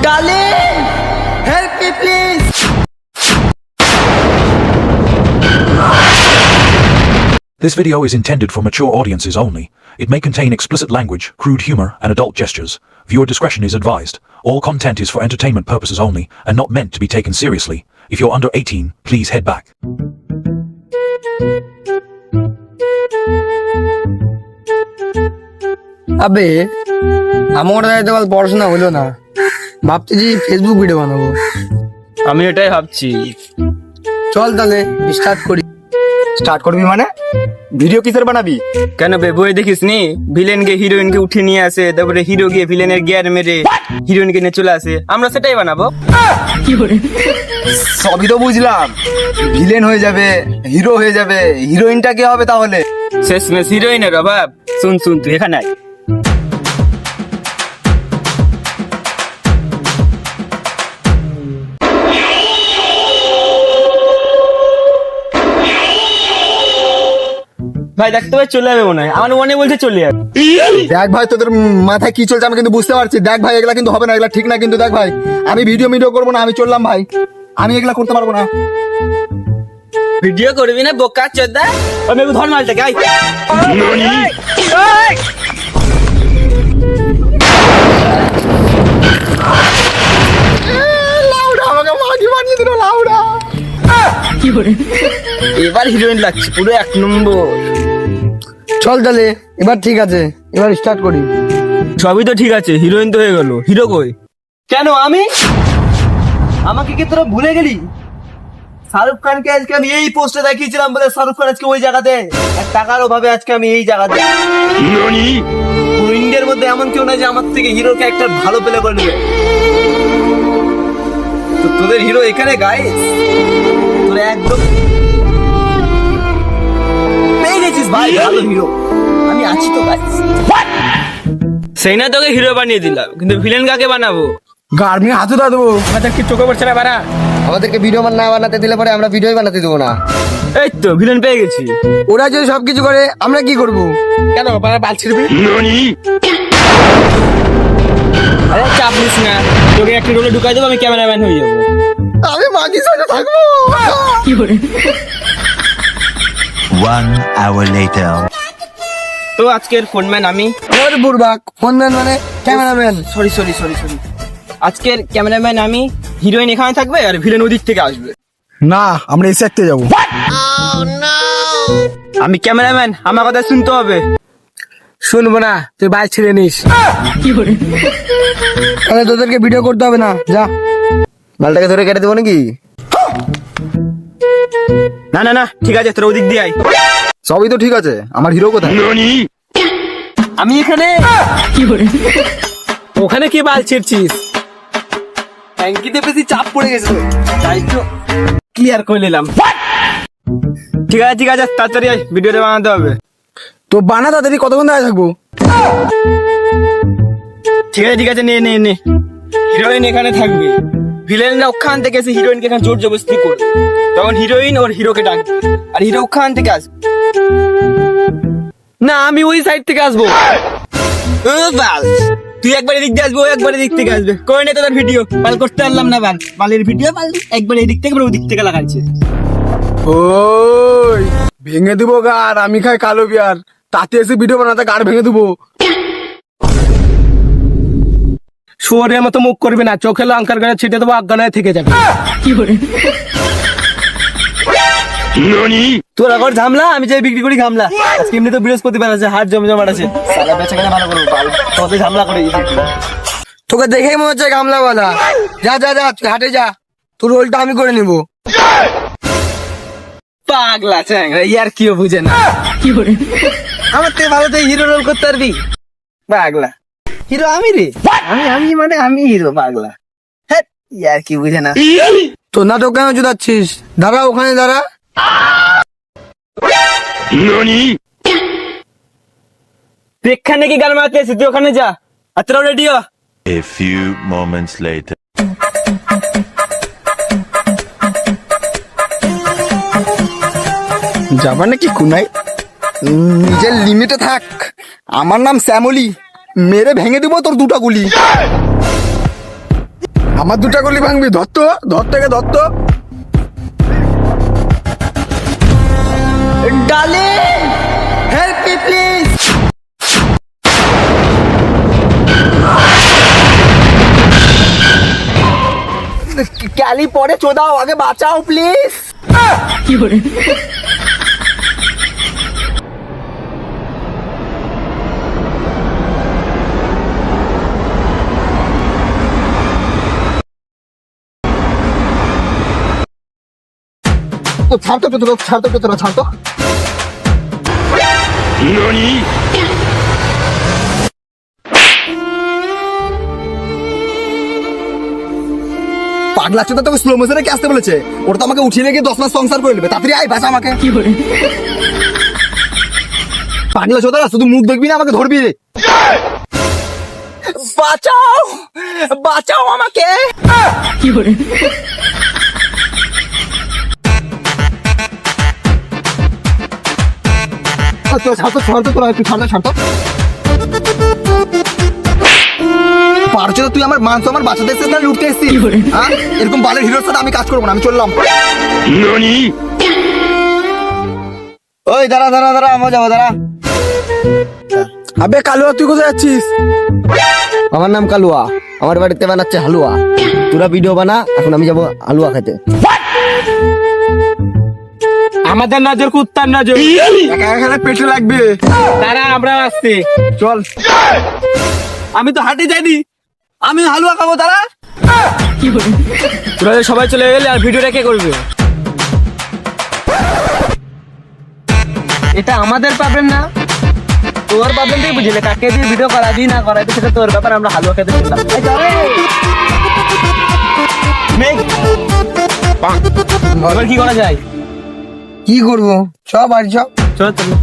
Darling, help me please. This video is intended for mature audiences only. It may contain explicit language, crude humor, and adult gestures. Viewer discretion is advised. All content is for entertainment purposes only and not meant to be taken seriously. If you're under 18, please head back. আবে আমার দায়িত্ব বল পড়াশোনা হলো না, ভাবছি যে Facebook video বানাবো। আমি এটাই ভাবছি। চল তাহলে স্টার্ট করি। স্টার্ট করবি মানে ভিডিও কিসের বানাবি? কেন বে, বই দেখিস নি? ভিলেনকে হিরোইনকে উঠে নিয়ে আসে, তারপরে হিরো গিয়ে ভিলেনের গিয়ার মেরে হিরোইনকে নিয়ে চলে আসে, আমরা সেটাই বানাবো। সবই তো বুঝলাম, ভিলেন হয়ে যাবে, হিরো হয়ে যাবে, হিরোইনটা কে হবে তাহলে? শেষমেশ হিরোইনের অভাব। শুন তুই এখানে আয়। ভাই দেখতে ভাই চলে যাবে মনে হয়, আমার মনে বলছে চলে যাবে। দেখ ভাই তোদের মাথায় কি চলছে আমি কিন্তু বুঝতে পারছি। দেখ ভাই এগুলা কিন্তু হবে না, এগুলা ঠিক না কিন্তু। দেখ ভাই আমি ভিডিও করবো না, আমি চললাম ভাই, আমি এগুলা করতে পারবো না। ভিডিও করবি না বোকা চোদা? আমি ধর মালটা গাই। এবার হিরোইন লাগছে পুরো এক নম্বর। চল তাহলে এবার ঠিক আছে, এবার স্টার্ট করি। সবই তো ঠিক আছে, হিরোইন তো হয়ে গেল, হিরো কই? কেন আমাকে কি তোরা ভুলে গেলি? শাহরুখ খানকে আজকে আমি এই পোস্টে দেখিয়েছিলাম বলে শাহরুখ খান আজকে ওই জায়গাতে, আর টাকার অভাবে আজকে আমি এই জায়গাতে। পুরো ইন্ডিয়ার মধ্যে এমন কেউ নাই যে আমার থেকে হিরো ক্যারেক্টার ভালো পেলে করে নেবে। তো তোদের হিরো এখানে গাইস, তোরা একদম পেয়ে গেছিস ভাই ভালো হিরো। আমি আছি তো গাইস। সেই না তোকে হিরো বানিয়ে দিলাম, কিন্তু ভিলেন কাকে বানাবো? গার্মি হাতে দেবো। আমাদের কি চোখে পড়ছে না বাড়া? আমাদেরকে ভিডিও না বানাতে দিলে পরে আমরা ভিডিওই বানাতে দেবো না। এই তো ভিলেন পেয়ে গেছি। ওরা যদি সবকিছু করে আমরা কি করবো? কেন বাল ছিড়বি? আরে চাপ নিস না, তোকে একটা রোলে ঢুকাই দেবো, আমি ক্যামেরাম্যান হয়ে যাবো। আমি মাগির সাথে থাকবো। One hour later. তো আজকের ফোনম্যান আমি। ওর বুড়বাক ফোনম্যান মানে ক্যামেরাম্যান। সরি আজকের ক্যামেরাম্যান আমি। হিরোইন এখানে থাকবে আর ভিলেন ওদিক থেকে আসবে। না আমরা এসে একতে যাবো। আমি ক্যামেরাম্যান, আমার কথা শুনতে হবে। শুনবো না, তুই বাইক ছেড়ে নিস। তাহলে তোদেরকে ভিডিও করতে হবে না, যা। মালটাকে ধরে কেটে দেবো নাকি? না ঠিক আছে, তোর ওদিক দিয়ে আয়। সবই তো ঠিক আছে, আমার হিরো কোথায়? আমি এখানে। ওখানে কি বাল ছিড়ছিস? ট্যাঙ্কিতে বেশি চাপ পড়ে গেছে, তাই তো ক্লিয়ার করে নিলাম। ঠিক আছে তাড়াতাড়ি আয়, ভিডিওটা বানাতে হবে। তো বানা তাড়াতাড়ি, কতক্ষণ দাঁড়িয়ে থাকবো? ঠিক আছে নে। হিরোইন এখানে থাকবে, ভিলেনরা ওখান থেকে এসে হিরোইনকে এখানে জোর জবরদস্তি করবে। তখন হিরোইন ওর হিরোকে ডাকবে, আর হিরো ওখান থেকে আসবে। না, আমি ওই সাইড থেকে আসবো। তুই একবার এদিক দিয়ে আসবো, একবার এদিক থেকে আসবে। করে নে তোদের ভিডিও। পাল করতে পারলাম না বালের ভিডিও, একবার এদিক থেকে ওদিক থেকে লাগাচ্ছে। ওই ভেঙে দিব গার, আমি খাই কালো বিয়ার, তাতে এসে ভিডিও বানাতে গার ভেঙে দিব। শুয়োরের মতো মুখ করবি না, চোখে লঙ্কার গায়ে ছিটে দেবো, অজ্ঞানায় থেকে যাবে। তোর আগর ঝামলা, আমি যাই বিক্রি করি ঘামলা। আজকে এমনি তো বৃহস্পতিবার আছে, হাট জমজমাট আছে। সালা বেচা কেনা ভালো করবো, তোকে ঝামলা করে দিয়েছি। তোকে দেখেই মনে হচ্ছে গামলা বলা। যা তুই হাটে যা, তোর রোলটা আমি করে নিবো। পাগলা চ্যাংরা, ইয়ার কিও বুঝে না। আমার থেকে ভালো তুই হিরো রোল করতে পারবি? পাগলা হিরো আমি রে, আমি হিরো। পাগলা হ্যাঁ, ইয়ার কি বুঝে না। তোর নাটক কেন জুড়াচ্ছিস? দাঁড়া ওখানে দাঁড়া। এখানে কি গান মারতে এসে, তুই ওখানে যা। আর তোরা radio. A few moments later. যাবার নাকি কুনাই? নিজের লিমিটে থাক। আমার নাম শ্যামলি, মেরে ভেঙে দিব তোর দুটা গুলি। আমার দুটা গলি ভাঙবি, ধরতে ধরত। Darling, help me please. Kelly পরে চোদাও, আগে বাঁচাও প্লিজ। তো ছাড়তো ছাড়তো। পাগলা চোদা তোকে স্লো মোশনে কে আসতে বলেছে? ওটা তো আমাকে উঠিয়ে গিয়ে 10 মাস সংসার করে নেবে। তাড়াতাড়ি আয়, বাঁচা আমাকে। পাগলা চোদা, শুধু মুখ দেখবি না, আমাকে ধরবি। বাঁচাও আমাকে। ছাড়তো তোরা একটু ছাড়তো। পারছো তুই আমার মান সম্মান বাঁচাতে এসেছিস না লুটতে এসেছিস? হ্যাঁ, এরকম বালের হিরোর সাথে আমি কাজ করবো না, আমি চললাম। ওই দাঁড়া আমার যাবো, দাঁড়া। আবে কালুয়া, তুই কোথায় যাচ্ছিস? আমার নাম কালুয়া, আমার বাড়িতে বানাচ্ছে হালুয়া। তোরা ভিডিও বানা, এখন আমি যাবো হালুয়া খেতে। আমাদের নজর কুত্তার নজর, এখানে পেটে লাগবে। তারা আমরা আসছি, চল। আমি তো হাঁটে যাইনি, আমি হালুয়া খাবো। তারা তোরা সবাই চলে গেলে আর ভিডিওটা কে করবে? এটা আমাদের প্রবলেম না, তোর প্রবলেম তুই বুঝলে। কাকে দিয়ে ভিডিও করাবি না করাবি সেটা তোর ব্যাপার, আমরা হালুয়া খেতে চললাম। এবার কি করা যায়? কি করবো? সব বাড়ি সব। চলো।